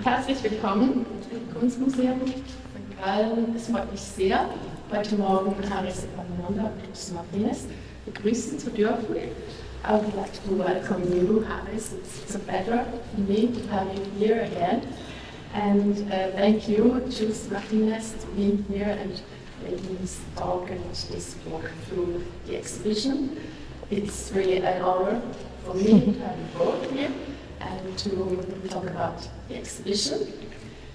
Herzlich willkommen im Kunstmuseum St. Gallen. Es freut mich sehr, heute Morgen Haris Epaminonda und Chus Martínez begrüßen zu dürfen. I would like to welcome you, Haris. It's a pleasure for me to have you here again. And thank you, Chus Martínez, for being here and making this talk and this walk through the exhibition. It's really an honor for me to have you both here and to talk about the exhibition.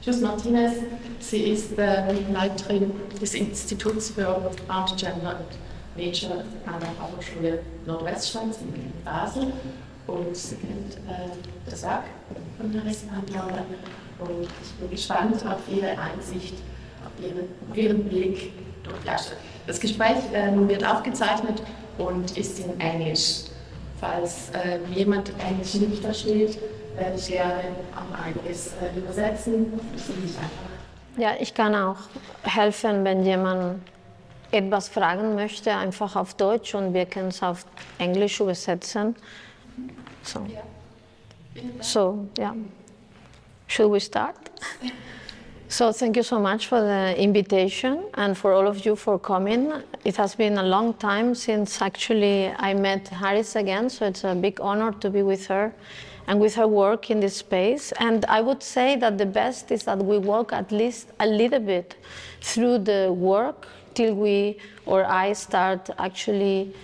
Chus Martínez, sie ist Leiterin des Instituts für Art, Gender und Nature an der Fachhochschule Nordwestschweiz in Basel und sie kennt das Werk von Haris Epaminonda und ich bin gespannt auf Ihre Einsicht, auf Ihren Blick durch die Flasche. Das Gespräch wird aufgezeichnet und ist in Englisch. Falls jemand Englisch nicht versteht, werde ich gerne auch einiges übersetzen. Ja, ich kann auch helfen, wenn jemand etwas fragen möchte, einfach auf Deutsch und wir können es auf Englisch übersetzen. So, yeah. Should we start? So thank you so much for the invitation and for all of you for coming. It has been a long time since actually I met Haris again, so it's a big honor to be with her and with her work in this space. And I would say that the best is that we walk at least a little bit through the work till we or I start actually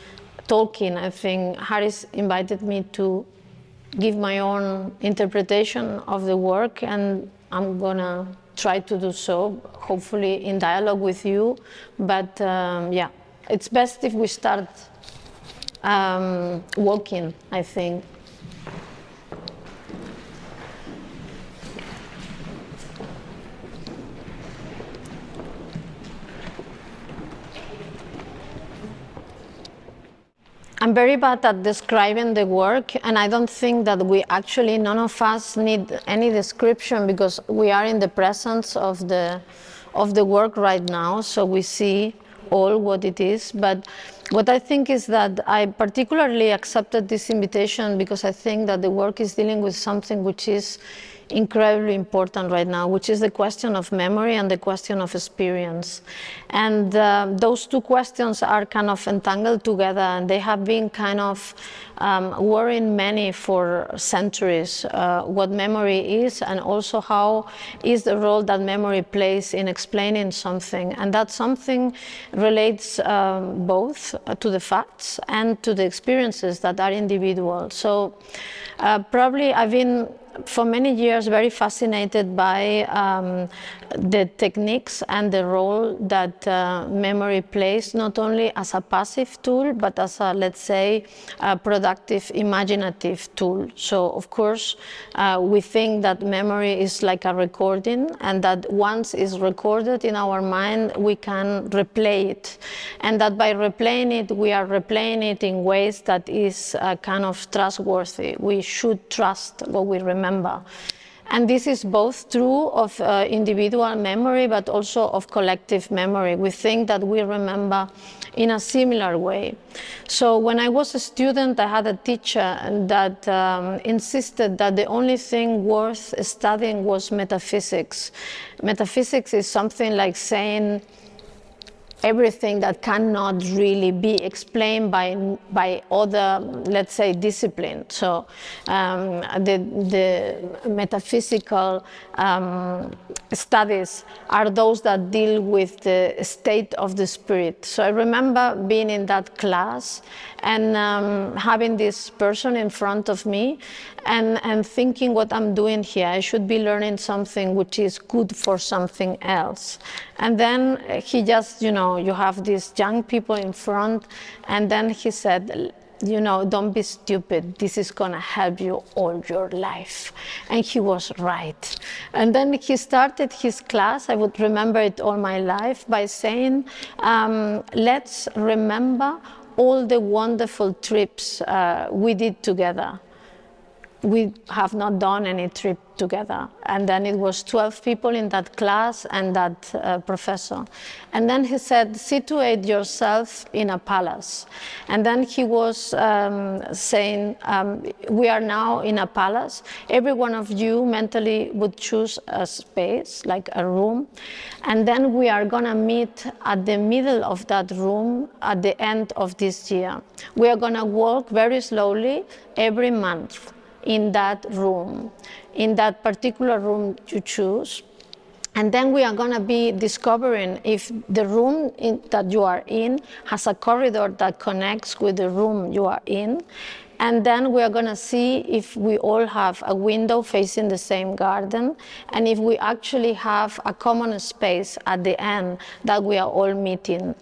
talking. I think Haris invited me to give my own interpretation of the work, and I'm gonna try to do so, hopefully in dialogue with you. But yeah, it's best if we start walking, I think. I'm very bad at describing the work, and I don't think that we actually, none of us need any description because we are in the presence of the work right now, so we see all what it is. But what I think is that I particularly accepted this invitation because I think that the work is dealing with something which is incredibly important right now, which is the question of memory and the question of experience. And those two questions are kind of entangled together, and they have been kind of worrying many for centuries, what memory is and also how is the role that memory plays in explaining something. And that something relates both to the facts and to the experiences that are individual. So probably I've been for many years very fascinated by the techniques and the role that memory plays, not only as a passive tool, but as a, let's say, a productive, imaginative tool. So, of course, we think that memory is like a recording, and that once it's recorded in our mind, we can replay it. And that by replaying it, we are replaying it in ways that is kind of trustworthy. We should trust what we remember. And this is both true of individual memory, but also of collective memory. We think that we remember in a similar way. So when I was a student, I had a teacher that insisted that the only thing worth studying was metaphysics. Metaphysics is something like saying everything that cannot really be explained by other, let's say, disciplines. So the metaphysical studies are those that deal with the state of the spirit. So I remember being in that class and having this person in front of me and thinking what I'm doing here. I should be learning something which is good for something else. And then he just, you know, you have these young people in front, and then he said, you know, don't be stupid, this is gonna help you all your life. And he was right. And then he started his class, I would remember it all my life, by saying, let's remember all the wonderful trips we did together. we have not done any trip together. And then it was 12 people in that class and that professor. And then he said, situate yourself in a palace. And then he was saying, we are now in a palace. Every one of you mentally would choose a space, like a room. And then we are gonna meet at the middle of that room at the end of this year. We are gonna walk very slowly every month in that room, in that particular room you choose. And then we are going to be discovering if the room that you are in has a corridor that connects with the room you are in. And then we are going to see if we all have a window facing the same garden, and if we actually have a common space at the end that we are all meeting.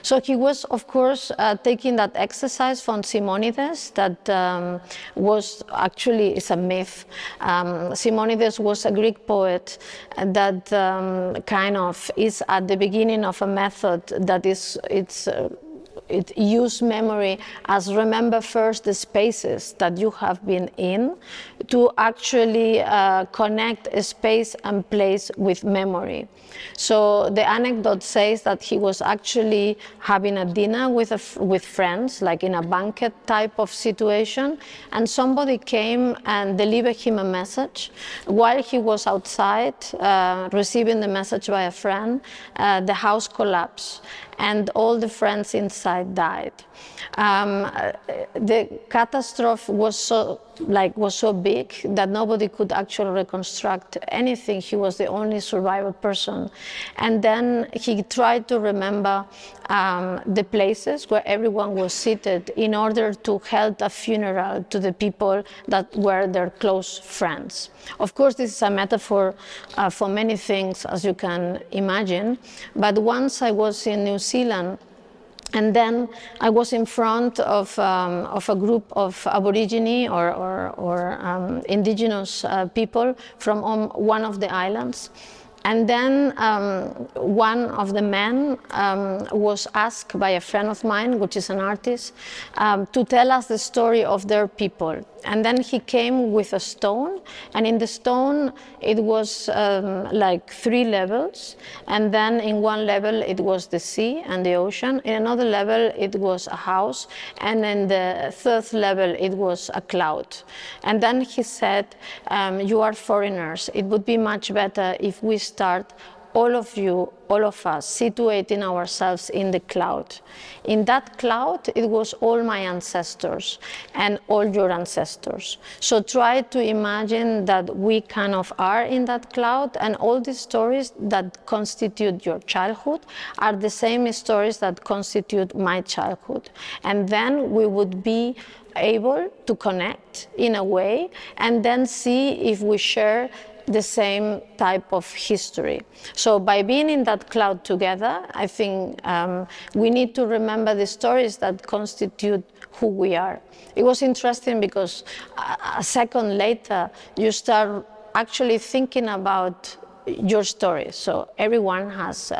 So he was, of course, taking that exercise from Simonides that was actually, it's a myth. Simonides was a Greek poet that kind of is at the beginning of a method that it uses memory as remember first the spaces that you have been in to actually connect a space and place with memory. So the anecdote says that he was actually having a dinner with friends, like in a banquet type of situation, and somebody came and delivered him a message. While he was outside receiving the message by a friend, the house collapsed and all the friends inside died. The catastrophe was so big that nobody could actually reconstruct anything. He was the only survivor person. And then he tried to remember the places where everyone was seated in order to hold a funeral to the people that were their close friends. Of course, this is a metaphor for many things, as you can imagine. But once I was in New Zealand, and then I was in front of a group of Aborigine or indigenous people from one of the islands. And then one of the men was asked by a friend of mine, which is an artist, to tell us the story of their people. And then he came with a stone, and in the stone it was like 3 levels. And then in one level it was the sea and the ocean. In another level it was a house, and in the 3rd level it was a cloud. And then he said, you are foreigners. It would be much better if we start, all of you, all of us, situating ourselves in the cloud. In that cloud, it was all my ancestors and all your ancestors. So try to imagine that we kind of are in that cloud, and all the stories that constitute your childhood are the same stories that constitute my childhood. And then we would be able to connect in a way and then see if we share the same type of history. So by being in that cloud together, I think we need to remember the stories that constitute who we are. It was interesting because a second later, you start actually thinking about your story. So everyone has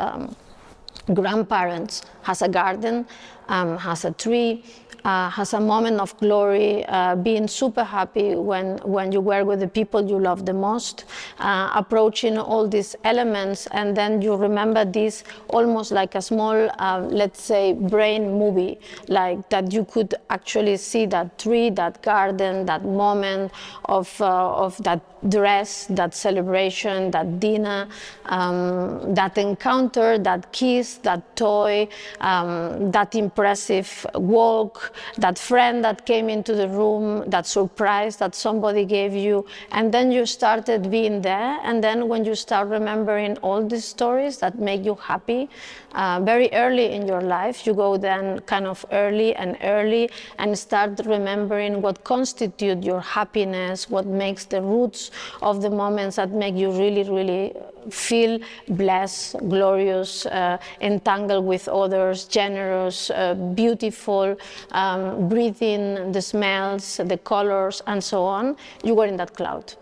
grandparents, has a garden, has a tree, has a moment of glory, being super happy when you were with the people you love the most, approaching all these elements, and then you remember this almost like a small, let's say, brain movie, like that you could actually see that tree, that garden, that moment of that dress, that celebration, that dinner, that encounter, that kiss, that toy, that impressive walk, that friend that came into the room, that surprise that somebody gave you, and then you started being there, and then when you start remembering all these stories that make you happy, very early in your life, you go then kind of early and start remembering what constitutes your happiness, what makes the roots of the moments that make you really, really feel blessed, glorious, entangled with others, generous, beautiful, breathing the smells, the colors, and so on. You were in that cloud.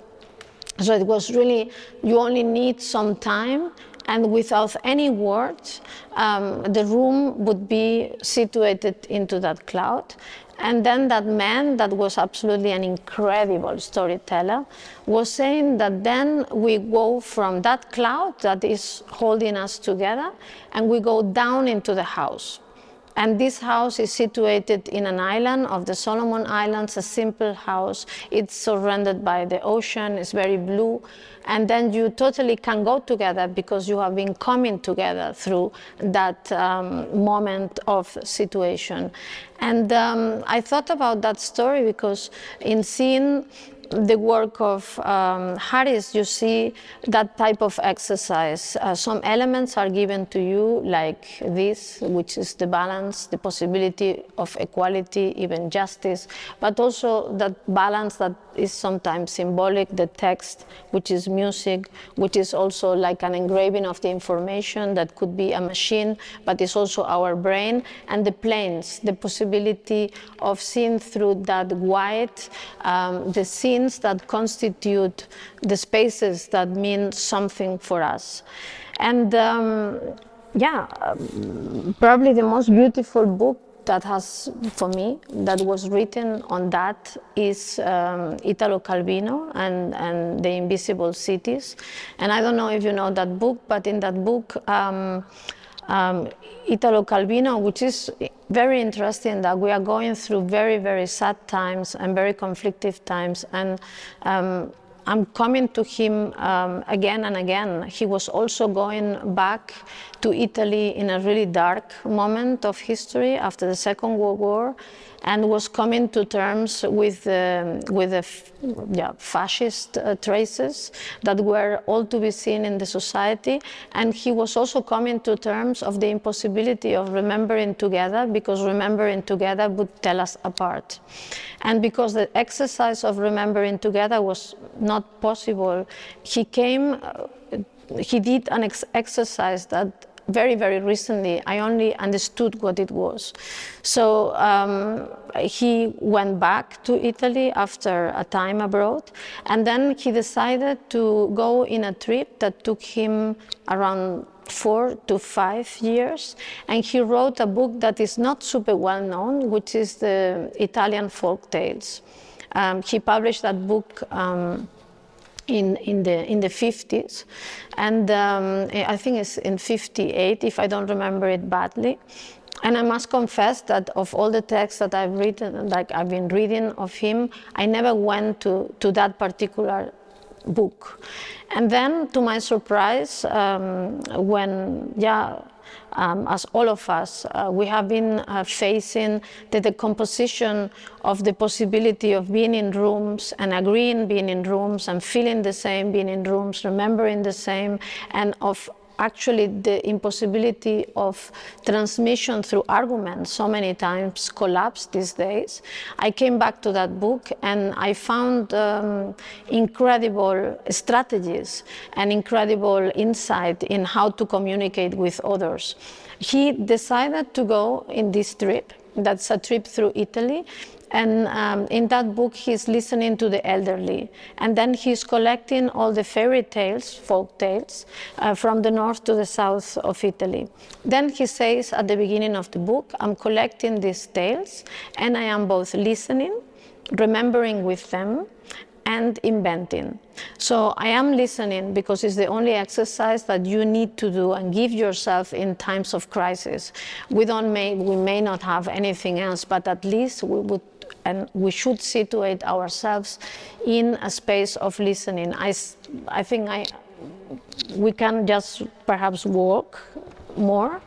So it was really, you only need some time and without any words, the room would be situated into that cloud. And then that man, that was absolutely an incredible storyteller, was saying that then we go from that cloud that is holding us together, and we go down into the house. And this house is situated in an island of the Solomon Islands, a simple house. It's surrounded by the ocean, it's very blue. And then you totally can go together because you have been coming together through that moment of situation. And I thought about that story because in seeing the work of Haris, you see that type of exercise. Some elements are given to you, like this, which is the balance, the possibility of equality, even justice, but also that balance that is sometimes symbolic, the text, which is music, which is also like an engraving of the information that could be a machine, but is also our brain, and the planes, the possibility of seeing through that white, the scenes that constitute the spaces that mean something for us. And probably the most beautiful book that has, for me, that was written on that is Italo Calvino and The Invisible Cities. And I don't know if you know that book, but in that book, Italo Calvino, which is very interesting that we are going through very, very sad times and very conflictive times, and I'm coming to him again and again. He was also going back to Italy in a really dark moment of history after the Second World War, and was coming to terms with the fascist traces that were all to be seen in the society. And he was also coming to terms of the impossibility of remembering together, because remembering together would tell us apart. And because the exercise of remembering together was not possible, he did an exercise that very, very recently I only understood what it was. So he went back to Italy after a time abroad, and then he decided to go in a trip that took him around 4 to 5 years, and he wrote a book that is not super well known, which is the Italian folk tales. He published that book in the 50s, and I think it's in 58, if I don't remember it badly. And I must confess that of all the texts that I've written, like I've been reading of him, I never went to that particular book. And then, to my surprise, when, as all of us, we have been facing the decomposition of the possibility of being in rooms and agreeing being in rooms and feeling the same being in rooms, remembering the same, and of actually the impossibility of transmission through arguments so many times collapsed these days. I came back to that book and I found incredible strategies and incredible insight in how to communicate with others. He decided to go in this trip. That's a trip through Italy. And in that book, he's listening to the elderly. And then he's collecting all the fairy tales, folk tales, from the north to the south of Italy. Then he says at the beginning of the book, I'm collecting these tales, and I am both listening, remembering with them, and inventing. So I am listening because it's the only exercise that you need to do and give yourself in times of crisis. We may not have anything else, but at least we should situate ourselves in a space of listening. I think we can just perhaps walk more.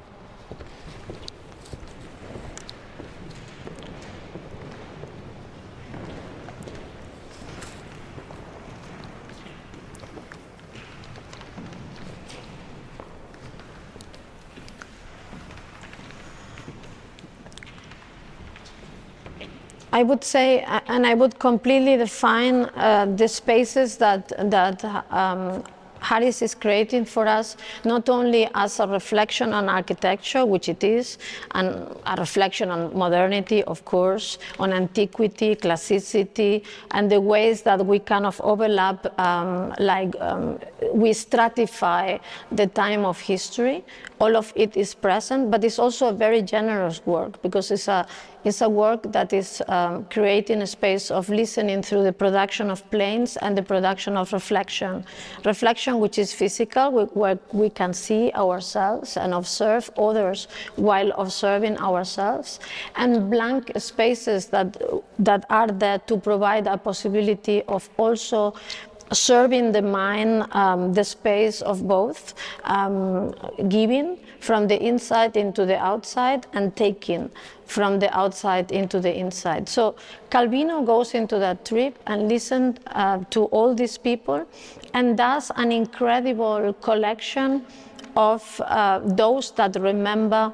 I would say, and I would completely define the spaces that Haris is creating for us not only as a reflection on architecture, which it is, and a reflection on modernity, of course, on antiquity, classicity, and the ways that we kind of overlap, we stratify the time of history. All of it is present, but it's also a very generous work, because it's a work that is creating a space of listening through the production of planes and the production of reflection. Reflection which is physical, where we can see ourselves and observe others while observing ourselves, and blank spaces that are there to provide a possibility of also serving the mind the space of both, giving from the inside into the outside and taking from the outside into the inside. So Calvino goes into that trip and listens to all these people and does an incredible collection of those that remember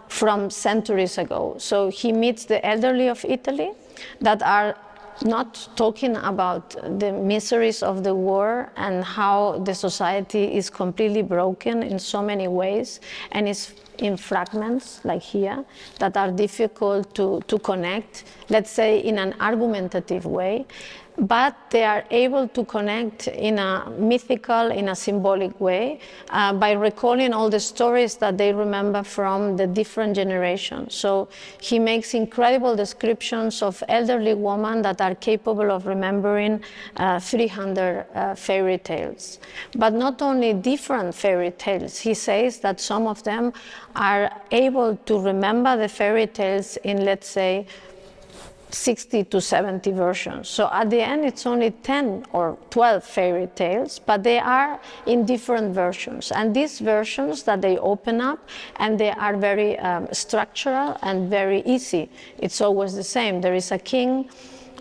from centuries ago. So he meets the elderly of Italy that are not talking about the miseries of the war and how the society is completely broken in so many ways and is in fragments like here that are difficult to connect, let's say in an argumentative way, but they are able to connect in a mythical, in a symbolic way by recalling all the stories that they remember from the different generations. So he makes incredible descriptions of elderly women that are capable of remembering 300 fairy tales. But not only different fairy tales, he says that some of them are able to remember the fairy tales in, let's say, 60 to 70 versions. So at the end, it's only 10 or 12 fairy tales, but they are in different versions. And these versions that they open up, and they are very structural and very easy. It's always the same. There is a king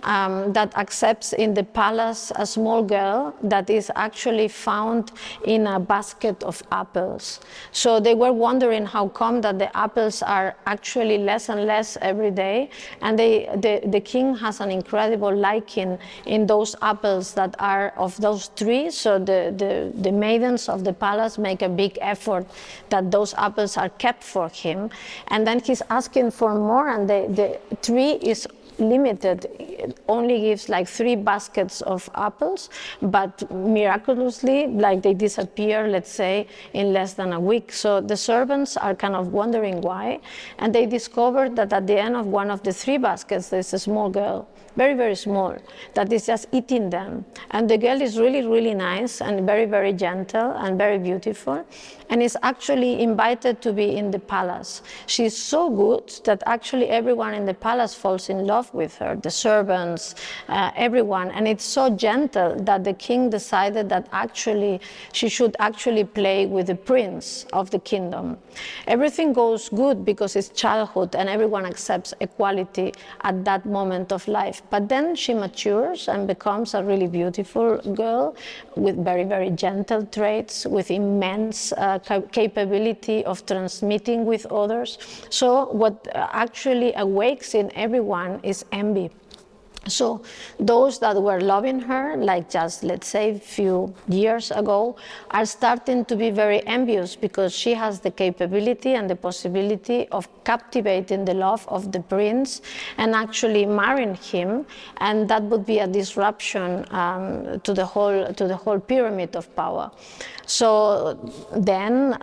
that accepts in the palace a small girl that is actually found in a basket of apples. So they were wondering how come that the apples are actually less and less every day, and the king has an incredible liking in those apples that are of those trees. So the maidens of the palace make a big effort that those apples are kept for him, and then he's asking for more, and the tree is limited. It only gives like 3 baskets of apples, but miraculously, like they disappear, let's say, in less than a week. So the servants are kind of wondering why, and they discovered that at the end of one of the 3 baskets, there's a small girl, very, very small, that is just eating them. And the girl is really, really nice and very, very gentle and very beautiful, and is actually invited to be in the palace. She's so good that actually everyone in the palace falls in love with her, the servants, everyone. And it's so gentle that the king decided that actually she should actually play with the prince of the kingdom. Everything goes good because it's childhood and everyone accepts equality at that moment of life. But then she matures and becomes a really beautiful girl with very, very gentle traits, with immense capability of transmitting with others. So what actually awakes in everyone is envy. So those that were loving her, like just, let's say, a few years ago, are starting to be very envious because she has the capability and the possibility of captivating the love of the prince and actually marrying him, and that would be a disruption to the whole pyramid of power. So then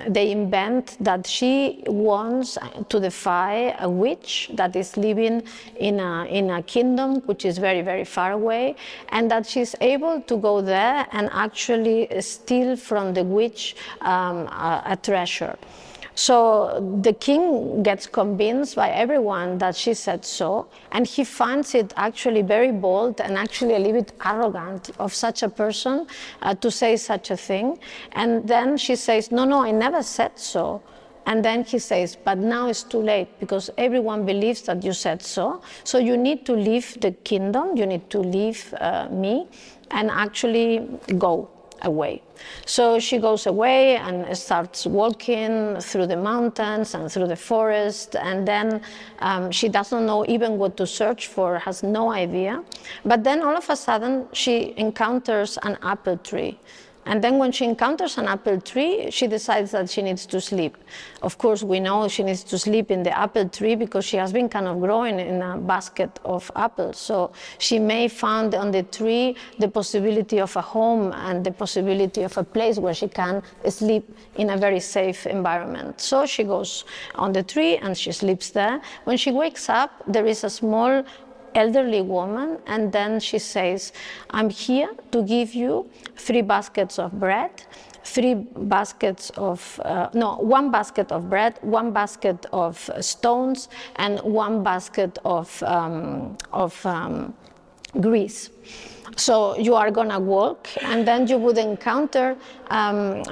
they invent that she wants to defy a witch that is living in a kingdom which is very, very far away, and that she's able to go there and actually steal from the witch a treasure. So the king gets convinced by everyone that she said so, and he finds it actually very bold and actually a little bit arrogant of such a person to say such a thing. And then she says, no, no, I never said so. And then he says, but now it's too late because everyone believes that you said so. So you need to leave the kingdom, you need to leave me and actually go away. So she goes away and starts walking through the mountains and through the forest, and then she doesn't know even what to search for, has no idea. But then all of a sudden she encounters an apple tree. And then when she encounters an apple tree, she decides that she needs to sleep. Of course, we know she needs to sleep in the apple tree because she has been kind of growing in a basket of apples. So she may find on the tree the possibility of a home and the possibility of a place where she can sleep in a very safe environment. So she goes on the tree and she sleeps there. When she wakes up, there is a small elderly woman, and then she says, I'm here to give you 3 baskets of bread, 3 baskets of, no, 1 basket of bread, 1 basket of stones, and 1 basket of grease. So you are gonna walk, and then you would encounter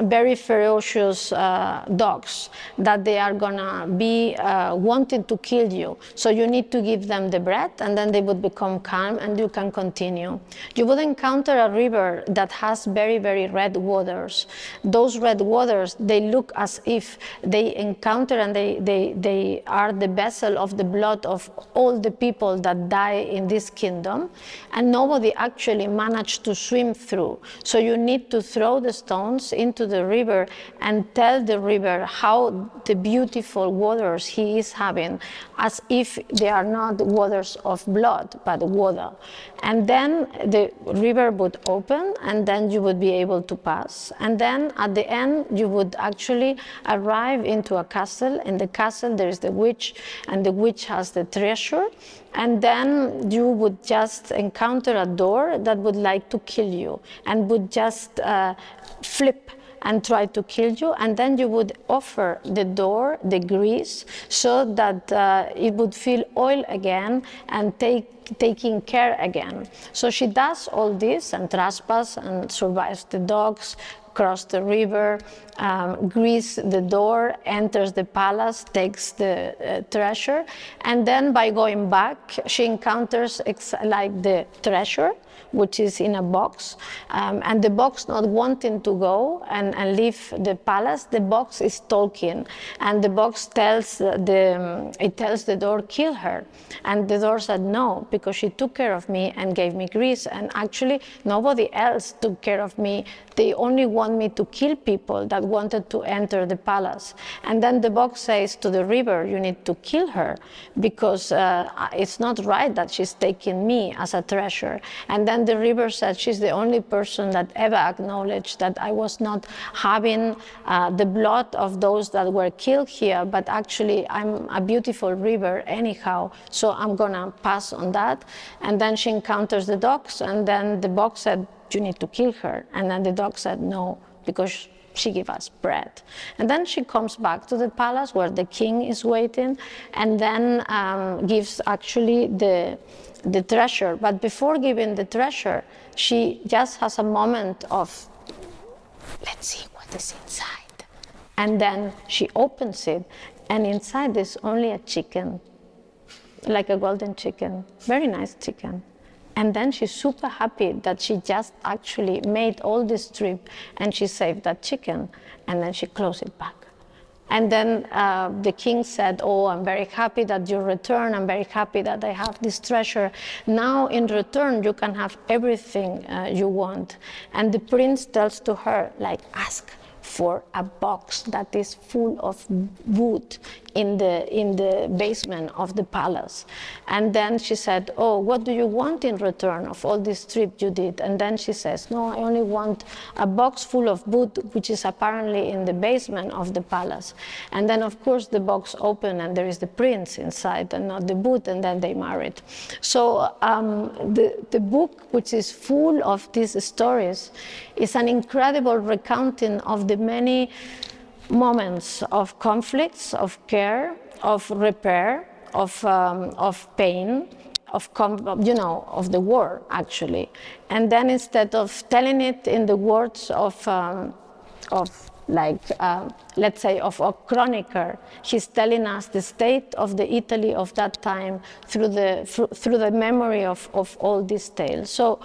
very ferocious dogs that they are gonna be wanting to kill you. So you need to give them the bread, and then they would become calm, and you can continue. You would encounter a river that has very, very red waters. Those red waters, they look as if they encounter and they are the vessel of the blood of all the people that die in this kingdom, and nobody actually managed to swim through. So you need to throw the stones into the river and tell the river how the beautiful waters he is having, as if they are not waters of blood, but water. And then the river would open, and then you would be able to pass. And then at the end, you would actually arrive into a castle. In the castle, there is the witch, and the witch has the treasure. And then you would just encounter a door that would like to kill you and would just flip and try to kill you, and then you would offer the door the grease so that it would feel oil again and taking care again. So she does all this and trespass and survives the dogs, cross the river, grease the door, enters the palace, takes the treasure, and then by going back, she encounters like the treasure, which is in a box, and the box not wanting to go and leave the palace, the box is talking, and the box tells the door, kill her. And the door said no, because she took care of me and gave me grease, and actually nobody else took care of me. They only want me to kill people that wanted to enter the palace. And then the box says to the river, you need to kill her, because it's not right that she's taking me as a treasure. And then the river said, she's the only person that ever acknowledged that I was not having the blood of those that were killed here, but actually I'm a beautiful river anyhow, so I'm gonna pass on that. And then she encounters the dogs, and then the box said, you need to kill her. And then the dog said no, because she gave us bread. And then she comes back to the palace where the king is waiting, and then gives actually the treasure. But before giving the treasure, she just has a moment of, let's see what is inside. And then she opens it, and inside there's only a chicken, like a golden chicken, very nice chicken. And then she's super happy that she just actually made all this trip and she saved that chicken, and then she closed it back. And then the king said, oh, I'm very happy that you returned. I'm very happy that I have this treasure. Now in return, you can have everything you want. And the prince tells to her, like, ask for a box that is full of wood in the basement of the palace. And then she said, oh, what do you want in return of all this trip you did? And then she says, no, I only want a box full of wood, which is apparently in the basement of the palace. And then, of course, the box opened, and there is the prince inside and not the wood, and then they married. So the book, which is full of these stories, is an incredible recounting of the many moments of conflicts, of care, of repair, of pain, of the war, actually. And then instead of telling it in the words of let's say, of a chronicler, he's telling us the state of the Italy of that time through the memory of all these tales. So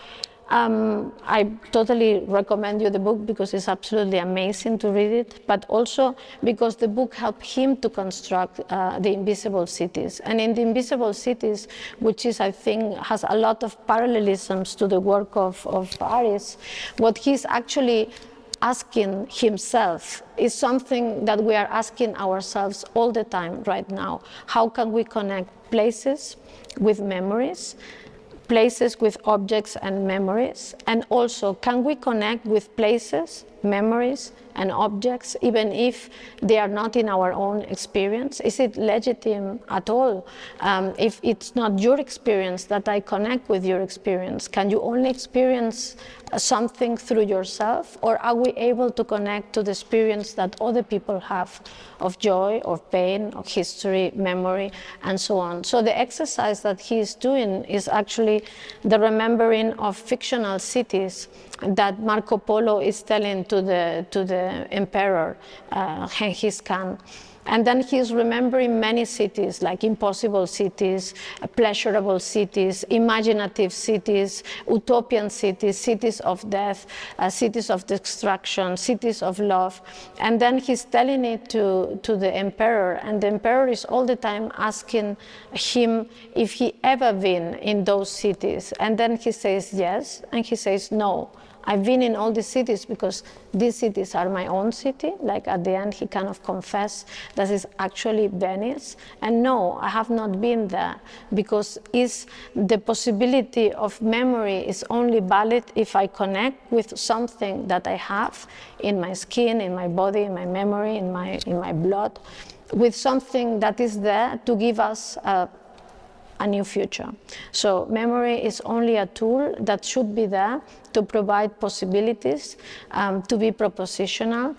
I totally recommend you the book because it's absolutely amazing to read it, but also because the book helped him to construct the Invisible Cities. And in the Invisible Cities, which is, I think, has a lot of parallelisms to the work of Haris, what he's actually asking himself is something that we are asking ourselves all the time right now. How can we connect places with memories, places with objects and memories, and also can we connect with places, memories, and objects, even if they are not in our own experience? Is it legitimate at all if it's not your experience that I connect with your experience? Can you only experience something through yourself, or are we able to connect to the experience that other people have of joy, or pain, of history, memory, and so on? So the exercise that he is doing is actually the remembering of fictional cities that Marco Polo is telling to the emperor Genghis Khan. And then he's remembering many cities, like impossible cities, pleasurable cities, imaginative cities, utopian cities, cities of death, cities of destruction, cities of love. And then he's telling it to the emperor, and the emperor is all the time asking him if he ever been in those cities. And then he says yes, and he says no. I've been in all these cities because these cities are my own city. Like at the end, he kind of confessed that is actually Venice. And no, I have not been there, because the possibility of memory is only valid if I connect with something that I have in my skin, in my body, in my memory, in my blood, with something that is there to give us a new future. So memory is only a tool that should be there to provide possibilities, to be propositional,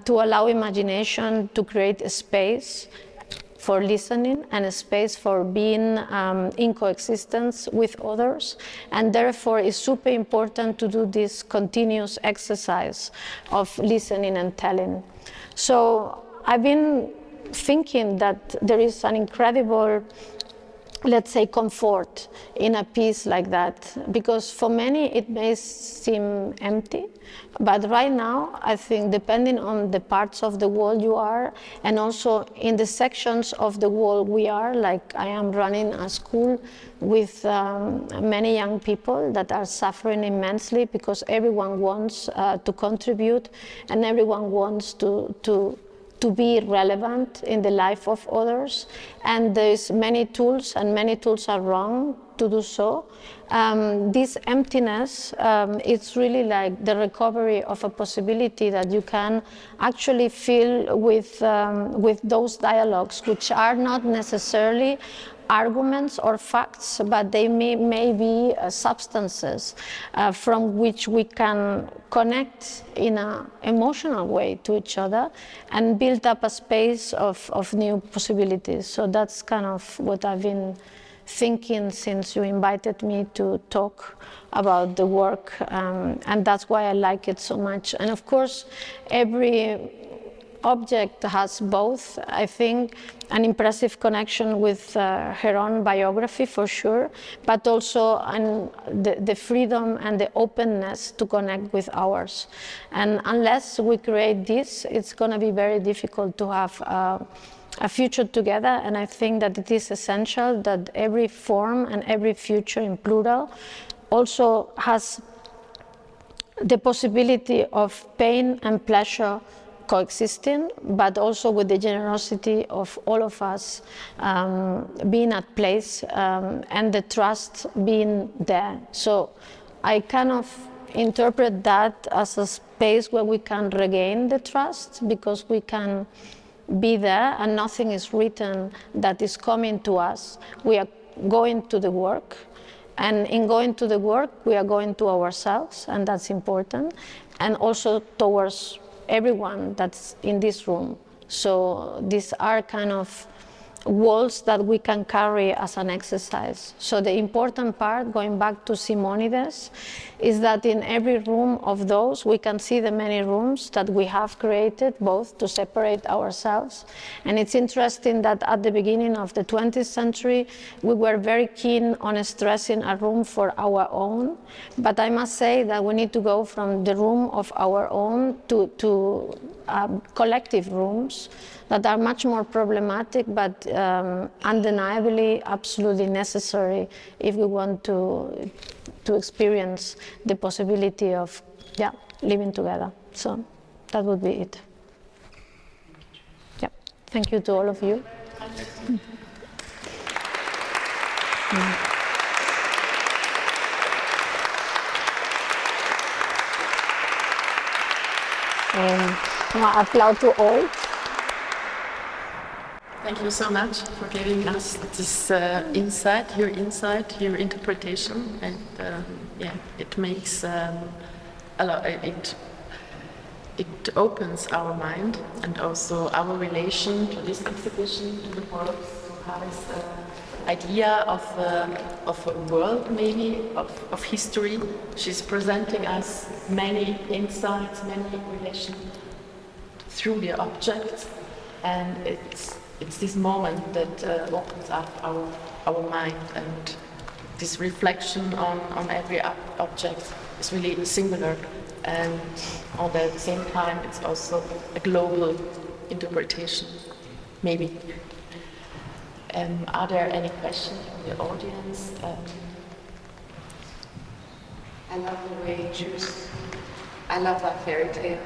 to allow imagination to create a space for listening and a space for being in coexistence with others. And therefore it's super important to do this continuous exercise of listening and telling. So I've been thinking that there is an incredible, let's say, comfort in a piece like that, because for many it may seem empty, but right now I think, depending on the parts of the world you are, and also in the sections of the world we are, like I am running a school with many young people that are suffering immensely because everyone wants to contribute, and everyone wants to be relevant in the life of others, and there's many tools, and many tools are wrong to do so. This emptiness, it's really like the recovery of a possibility that you can actually fill with those dialogues, which are not necessarily arguments or facts, but they may be substances from which we can connect in an emotional way to each other and build up a space of new possibilities. So that's kind of what I've been thinking since you invited me to talk about the work, and that's why I like it so much. And of course, every object has both, I think, an impressive connection with her own biography, for sure, but also the freedom and the openness to connect with ours. And unless we create this, it's going to be very difficult to have a future together. And I think that it is essential that every form and every future, in plural, also has the possibility of pain and pleasure coexisting, but also with the generosity of all of us being at place, and the trust being there. So I kind of interpret that as a space where we can regain the trust, because we can be there and nothing is written that is coming to us. We are going to the work, and in going to the work we are going to ourselves, and that's important, and also towards everyone that's in this room. So these are kind of walls that we can carry as an exercise. So the important part, going back to Simonides, is that in every room of those we can see the many rooms that we have created, both to separate ourselves. And it's interesting that at the beginning of the 20th century we were very keen on stressing a room for our own, but I must say that we need to go from the room of our own to collective rooms that are much more problematic, but undeniably absolutely necessary if we want to experience the possibility of living together. So that would be it. Yeah. Thank you to all of you. Applaud to all. Thank you so much for giving us this insight, your interpretation, and yeah, it makes a lot. It opens our mind and also our relation to this exhibition, to the work, to Haris' idea of a world, maybe of history. She's presenting us many insights, many relations through the objects, and it's this moment that opens up our mind, and this reflection on every object is really singular, and at the same time it's also a global interpretation, maybe. Are there any questions from the audience? I love the way Chus, I love that fairy tale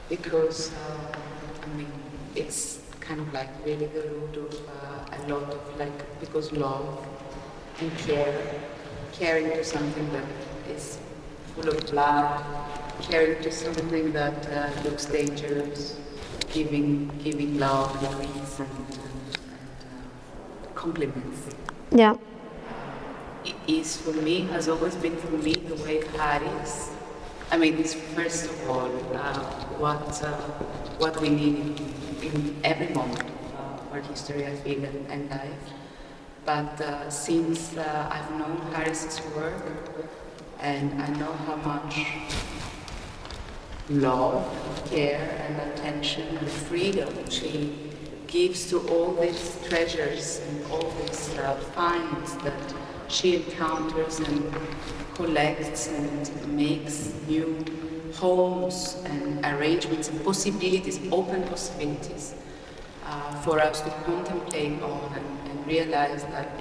because I mean, it's kind of like really the root of a lot of because love and caring to something that is full of blood, caring to something that looks dangerous, giving love, peace, and compliments. Yeah. It is for me, has always been for me, the way Haris, I mean, it's first of all what we need in every moment of our history, I feel, and life. But since I've known Haris' work, and I know how much love, care, and attention and freedom she gives to all these treasures and all these finds that she encounters and collects and makes new homes and arrangements and possibilities, open possibilities for us to contemplate on and realize that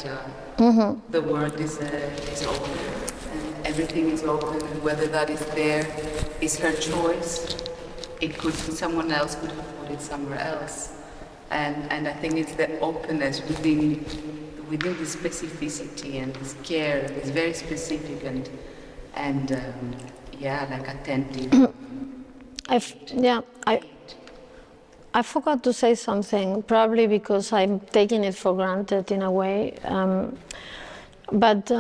the world is open and everything is open, and whether that is there is her choice. It could be someone else could have put it somewhere else. And I think it's the openness within the specificity and this care that is very specific and yeah, like attentive. I forgot to say something, probably because I'm taking it for granted in a way. But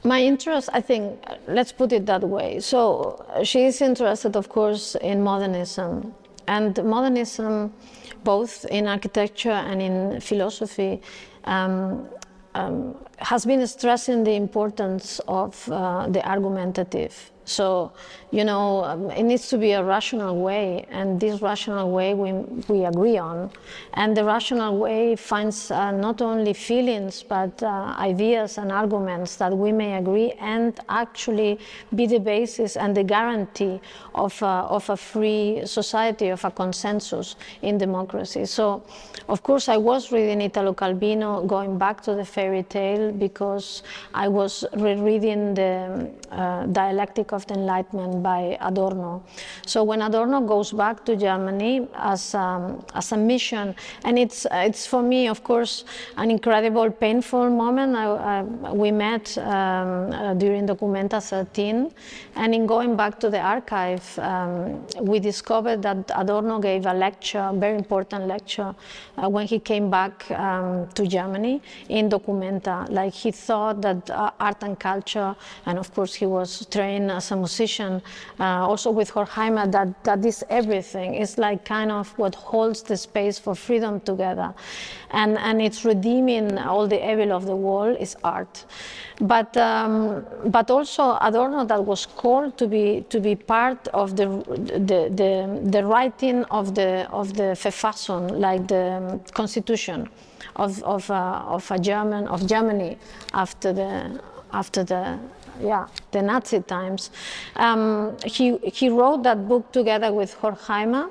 my interest, I think, let's put it that way. So she is interested, of course, in modernism. And modernism, both in architecture and in philosophy, has been stressing the importance of the argumentative. So, you know, it needs to be a rational way, and this rational way we agree on. And the rational way finds not only feelings, but ideas and arguments that we may agree and actually be the basis and the guarantee of a free society, of a consensus in democracy. So, of course, I was reading Italo Calvino, going back to the fairy tale, because I was rereading the Dialectic of the Enlightenment by Adorno. So when Adorno goes back to Germany as a mission, and it's for me, of course, an incredible, painful moment. We met during Documenta 13, and in going back to the archive, we discovered that Adorno gave a lecture, a very important lecture, when he came back to Germany in Documenta. Like, he thought that art and culture, and of course he was trained as a musician, also with Horkheimer, that is everything. It's like kind of what holds the space for freedom together. And it's redeeming all the evil of the world is art. But also Adorno, that was called to be part of the writing of the Verfassung, like the constitution of Germany after the Nazi times. He wrote that book together with Horkheimer,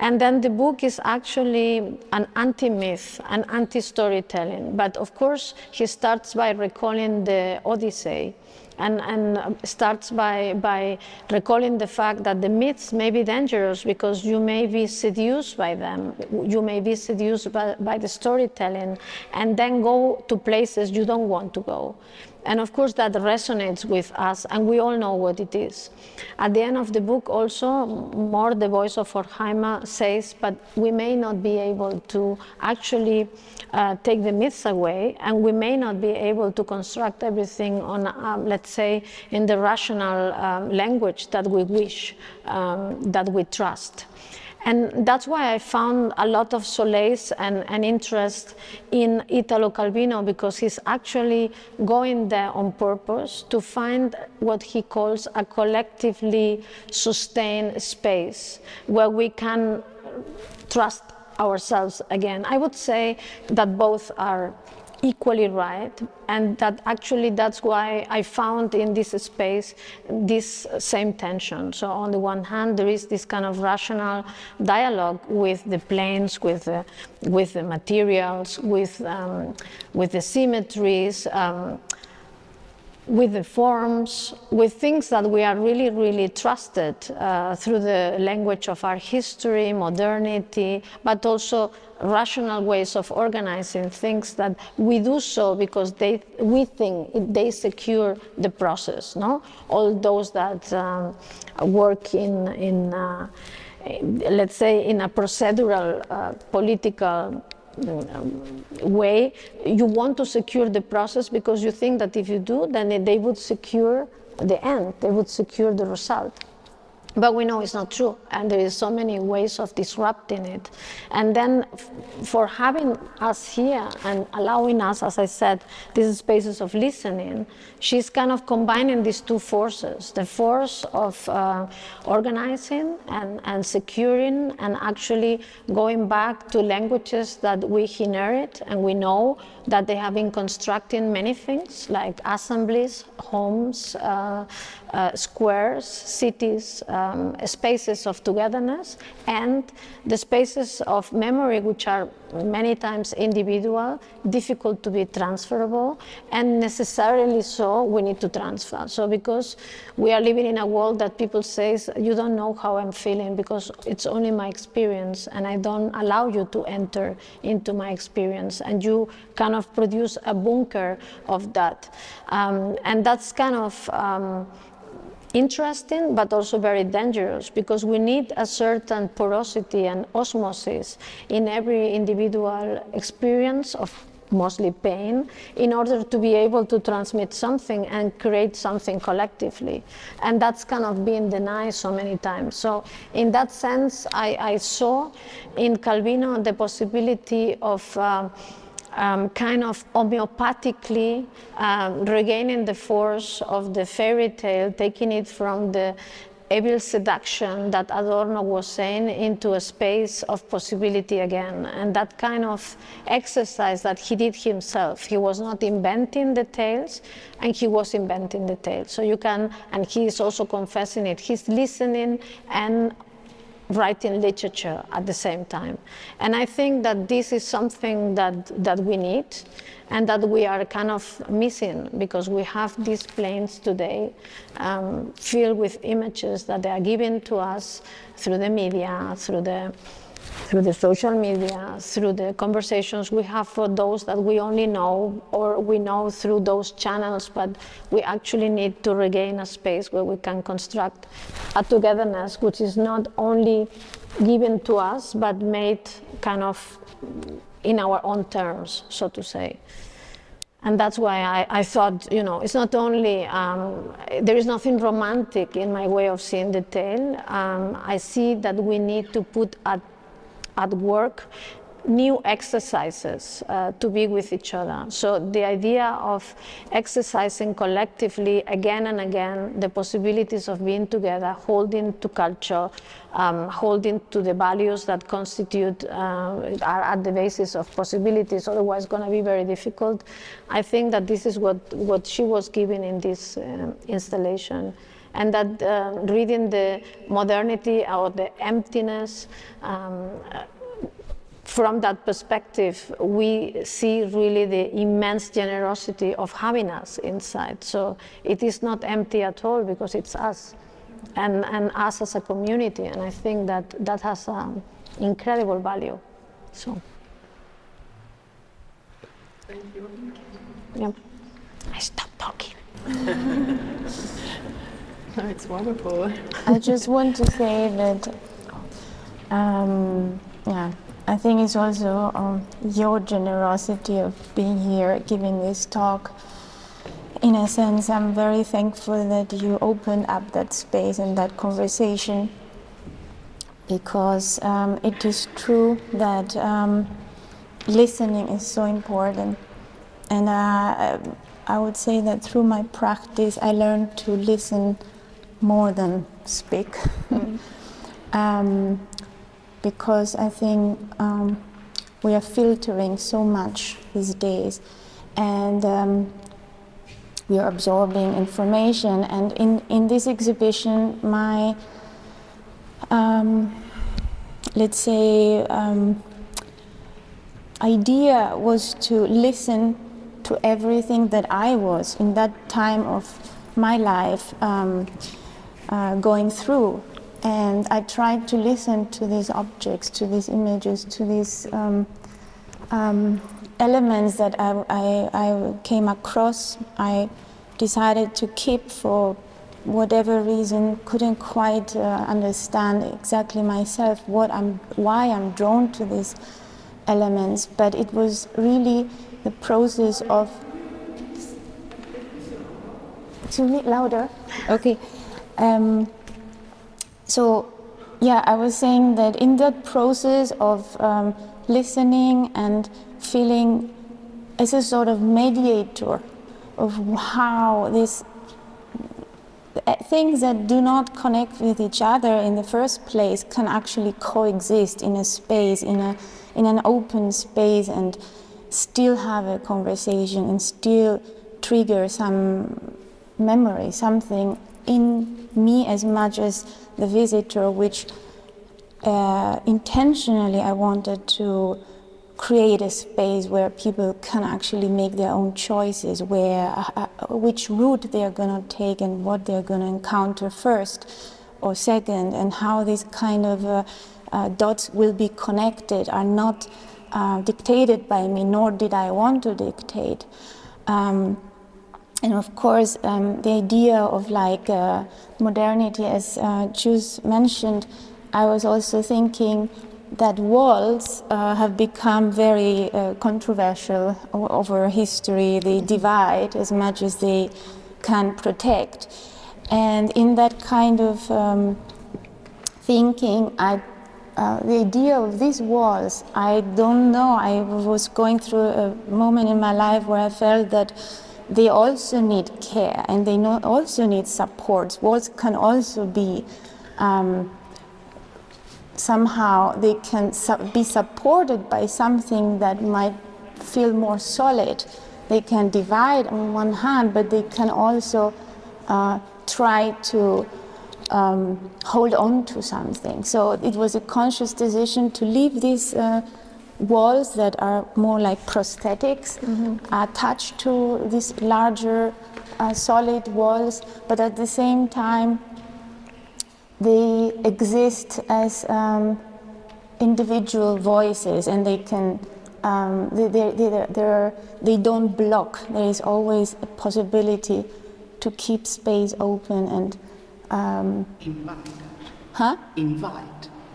and then the book is actually an anti-myth, an anti-storytelling. But of course, he starts by recalling the Odyssey, and starts by recalling the fact that the myths may be dangerous because you may be seduced by them, you may be seduced by the storytelling, and then go to places you don't want to go. And of course that resonates with us, and we all know what it is. At the end of the book also, more the voice of Horkheimer says, but we may not be able to actually take the myths away, and we may not be able to construct everything on, let's say, in the rational language that we wish, that we trust. And that's why I found a lot of solace and interest in Italo Calvino, because he's actually going there on purpose to find what he calls a collectively sustained space where we can trust ourselves again. I would say that both are equally right, and that actually that's why I found in this space this same tension. So on the one hand, there is this kind of rational dialogue with the planes, with the materials, with the symmetries, with the forms, with things that we are really, really trusted through the language of our history, modernity, but also rational ways of organizing things that we do so because we think they secure the process. No, all those that work in let's say in a procedural political way, you want to secure the process because you think that if you do, then they would secure the end, they would secure the result. But we know it's not true, and there is so many ways of disrupting it. And then for having us here and allowing us, as I said, these spaces of listening, she's kind of combining these two forces, the force of organizing and securing and actually going back to languages that we inherit, and we know that they have been constructing many things like assemblies, homes, squares, cities, spaces of togetherness, and the spaces of memory, which are many times individual, difficult to be transferable, and necessarily so we need to transfer. So because we are living in a world that people say, you don't know how I'm feeling because it's only my experience, and I don't allow you to enter into my experience, and you kind of produce a bunker of that. And that's kind of interesting, but also very dangerous, because we need a certain porosity and osmosis in every individual experience of mostly pain in order to be able to transmit something and create something collectively. And that's kind of been denied so many times. So in that sense, I saw in Calvino the possibility of kind of homeopathically regaining the force of the fairy tale, taking it from the evil seduction that Adorno was saying into a space of possibility again. And that kind of exercise that he did himself. He was not inventing the tales, and he was inventing the tales. So you can, and he is also confessing it, he's listening and writing literature at the same time. And I think that this is something that we need and that we are kind of missing, because we have these planes today filled with images that they are given to us through the media, through the social media, through the conversations we have for those that we only know, or we know through those channels, but we actually need to regain a space where we can construct a togetherness which is not only given to us, but made kind of in our own terms, so to say. And that's why I thought, you know, it's not only, there is nothing romantic in my way of seeing the tale. I see that we need to put at work new exercises to be with each other. So the idea of exercising collectively again and again the possibilities of being together, holding to culture, holding to the values that constitute, are at the basis of possibilities, otherwise it's going to be very difficult. I think that this is what she was giving in this installation. And that reading the modernity or the emptiness from that perspective, we see really the immense generosity of having us inside. So it is not empty at all, because it's us, and us as a community. And I think that has incredible value. So. Thank you. Yeah. I stopped talking. No, it's wonderful. I just want to say that, yeah, I think it's also your generosity of being here, giving this talk. In a sense, I'm very thankful that you opened up that space and that conversation, because it is true that listening is so important. And I would say that through my practice, I learned to listen more than speak. Mm-hmm. Because I think we are filtering so much these days, and we are absorbing information. And in this exhibition, my, let's say, idea was to listen to everything that I was in that time of my life going through. And I tried to listen to these objects, to these images, to these elements that I came across. I decided to keep for whatever reason, couldn't quite understand exactly myself why I'm drawn to these elements, but it was really the process of. Excuse me, louder. Okay. So, yeah, I was saying that in that process of listening and feeling as a sort of mediator of how these things that do not connect with each other in the first place can actually coexist in a space, in an open space, and still have a conversation and still trigger some memory, something in me as much as the visitor, which intentionally I wanted to create a space where people can actually make their own choices, where which route they are going to take and what they are going to encounter first or second, and how these kind of dots will be connected are not dictated by me, nor did I want to dictate. And of course, the idea of like modernity, as Chus mentioned, I was also thinking that walls have become very controversial over history. They divide as much as they can protect. And in that kind of thinking, the idea of these walls, I don't know, I was going through a moment in my life where I felt that they also need care and they also need support. Walls can also be somehow they can be supported by something that might feel more solid. They can divide on one hand, but they can also try to hold on to something. So it was a conscious decision to leave these walls that are more like prosthetics, attached to these larger solid walls, but at the same time they exist as individual voices, and they can they don't block. There is always a possibility to keep space open and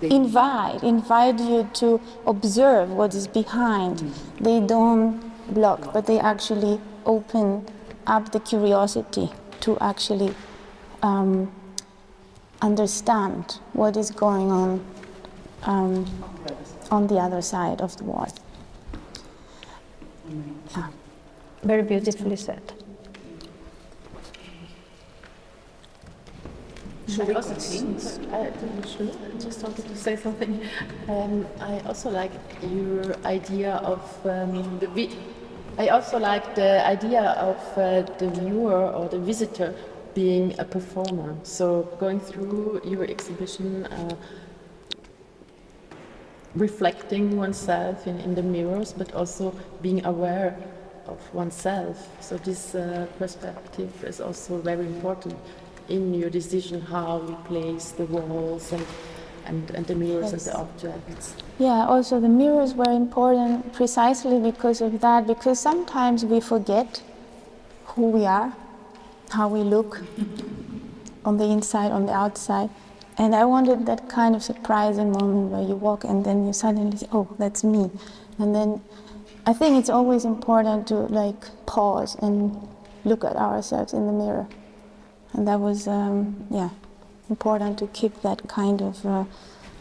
invite you to observe what is behind. They don't block, but they actually open up the curiosity to actually understand what is going on the other side of the wall. Yeah. Very beautifully said. I also just wanted to say something. I also like your idea of I also like the idea of the viewer or the visitor being a performer. So going through your exhibition, reflecting oneself in the mirrors, but also being aware of oneself. So this perspective is also very important in your decision how you place the walls and the mirrors and the objects. Yeah, also the mirrors were important precisely because of that, because sometimes we forget who we are, how we look on the inside, on the outside. And I wanted that kind of surprising moment where you walk and then you suddenly say, oh, that's me. And then I think it's always important to like pause and look at ourselves in the mirror. And that was, important to keep that kind of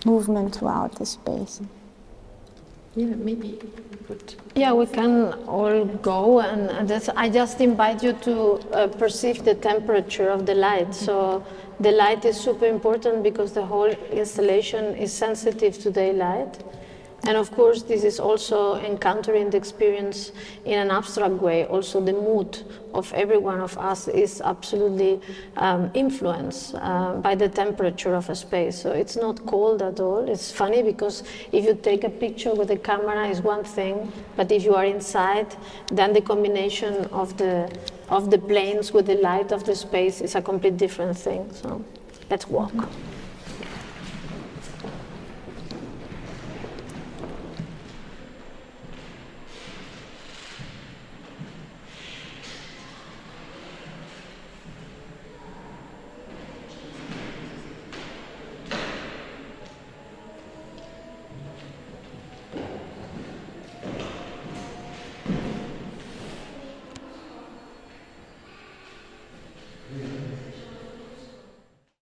movement throughout the space. Yeah, maybe we could. Yeah, we can all go, and I just invite you to perceive the temperature of the light. So the light is super important because the whole installation is sensitive to daylight. And of course, this is also encountering the experience in an abstract way. Also, the mood of every one of us is absolutely influenced by the temperature of a space. So it's not cold at all. It's funny because if you take a picture with a camera is one thing, but if you are inside, then the combination of the planes with the light of the space is a complete different thing. So let's walk. Yeah.